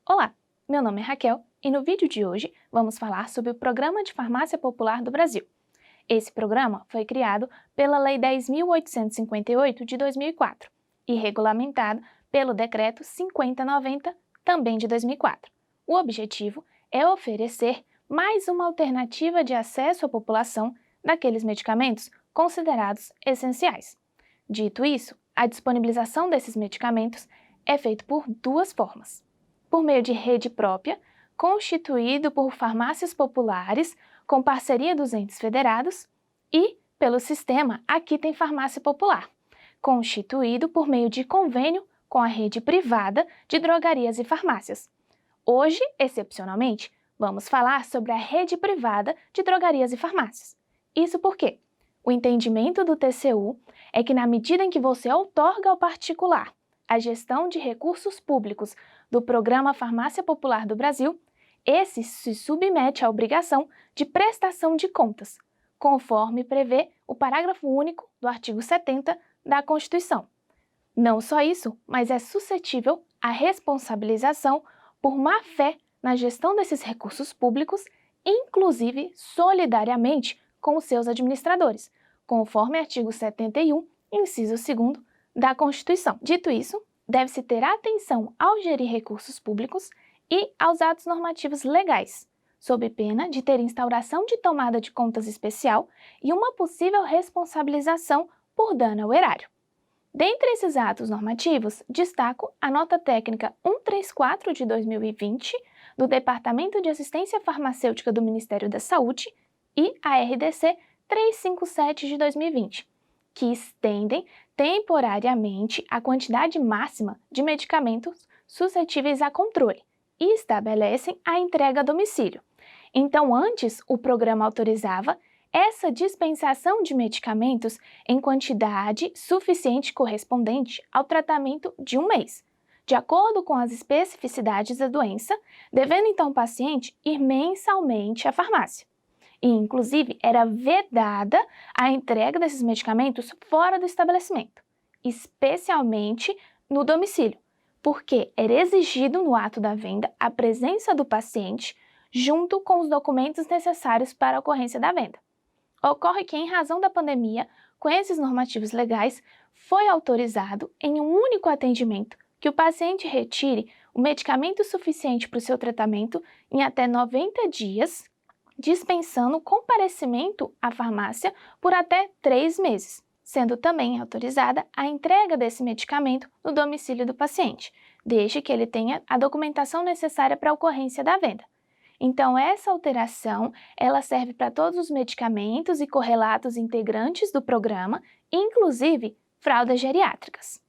Olá, meu nome é Raquel e no vídeo de hoje vamos falar sobre o Programa de Farmácia Popular do Brasil. Esse programa foi criado pela Lei 10.858 de 2004 e regulamentado pelo Decreto 5090, também de 2004. O objetivo é oferecer mais uma alternativa de acesso à população daqueles medicamentos considerados essenciais. Dito isso, a disponibilização desses medicamentos é feita por duas formas: por meio de rede própria, constituído por farmácias populares com parceria dos entes federados, e pelo sistema Aqui Tem Farmácia Popular, constituído por meio de convênio com a rede privada de drogarias e farmácias. Hoje, excepcionalmente, vamos falar sobre a rede privada de drogarias e farmácias. Isso porque o entendimento do TCU é que, na medida em que você outorga ao particular a gestão de recursos públicos do Programa Farmácia Popular do Brasil, esse se submete à obrigação de prestação de contas, conforme prevê o parágrafo único do artigo 70 da Constituição. Não só isso, mas é suscetível à responsabilização por má-fé na gestão desses recursos públicos, inclusive solidariamente com os seus administradores, conforme artigo 71, inciso 2º da Constituição. Dito isso, deve-se ter atenção ao gerir recursos públicos e aos atos normativos legais, sob pena de ter instauração de tomada de contas especial e uma possível responsabilização por dano ao erário. Dentre esses atos normativos, destaco a Nota Técnica 134 de 2020 do Departamento de Assistência Farmacêutica do Ministério da Saúde e a RDC 357 de 2020, que estendem temporariamente a quantidade máxima de medicamentos suscetíveis a controle e estabelecem a entrega a domicílio. Então, antes, o programa autorizava essa dispensação de medicamentos em quantidade suficiente correspondente ao tratamento de um mês, de acordo com as especificidades da doença, devendo então o paciente ir mensalmente à farmácia. E, inclusive, era vedada a entrega desses medicamentos fora do estabelecimento, especialmente no domicílio, porque era exigido no ato da venda a presença do paciente junto com os documentos necessários para a ocorrência da venda. Ocorre que, em razão da pandemia, com esses normativos legais, foi autorizado em um único atendimento que o paciente retire o medicamento suficiente para o seu tratamento em até 90 dias, dispensando o comparecimento à farmácia por até 3 meses, sendo também autorizada a entrega desse medicamento no domicílio do paciente, desde que ele tenha a documentação necessária para a ocorrência da venda. Então, essa alteração, ela serve para todos os medicamentos e correlatos integrantes do programa, inclusive fraldas geriátricas.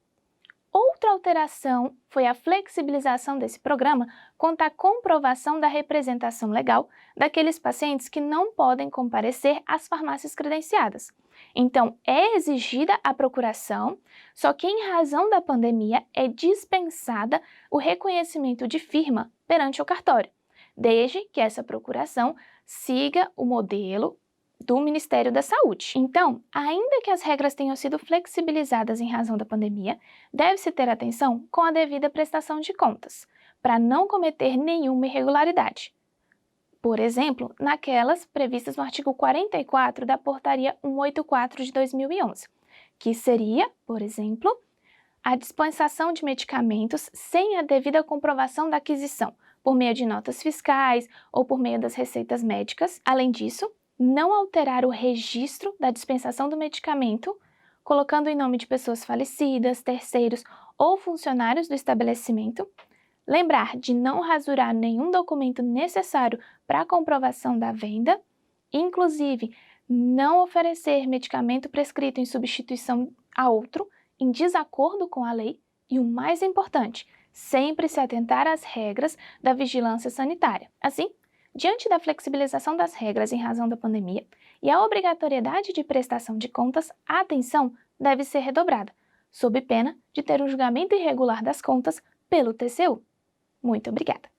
Outra alteração foi a flexibilização desse programa quanto à comprovação da representação legal daqueles pacientes que não podem comparecer às farmácias credenciadas. Então, é exigida a procuração, só que em razão da pandemia é dispensada o reconhecimento de firma perante o cartório, desde que essa procuração siga o modelo do Ministério da Saúde. Então, ainda que as regras tenham sido flexibilizadas em razão da pandemia, deve-se ter atenção com a devida prestação de contas, para não cometer nenhuma irregularidade. Por exemplo, naquelas previstas no artigo 44 da Portaria 184 de 2011, que seria, por exemplo, a dispensação de medicamentos sem a devida comprovação da aquisição, por meio de notas fiscais ou por meio das receitas médicas. Além disso, não alterar o registro da dispensação do medicamento, colocando em nome de pessoas falecidas, terceiros ou funcionários do estabelecimento. Lembrar de não rasurar nenhum documento necessário para a comprovação da venda. Inclusive, não oferecer medicamento prescrito em substituição a outro, em desacordo com a lei. E o mais importante, sempre se atentar às regras da vigilância sanitária. Assim, diante da flexibilização das regras em razão da pandemia e a obrigatoriedade de prestação de contas, a atenção deve ser redobrada, sob pena de ter um julgamento irregular das contas pelo TCU. Muito obrigada!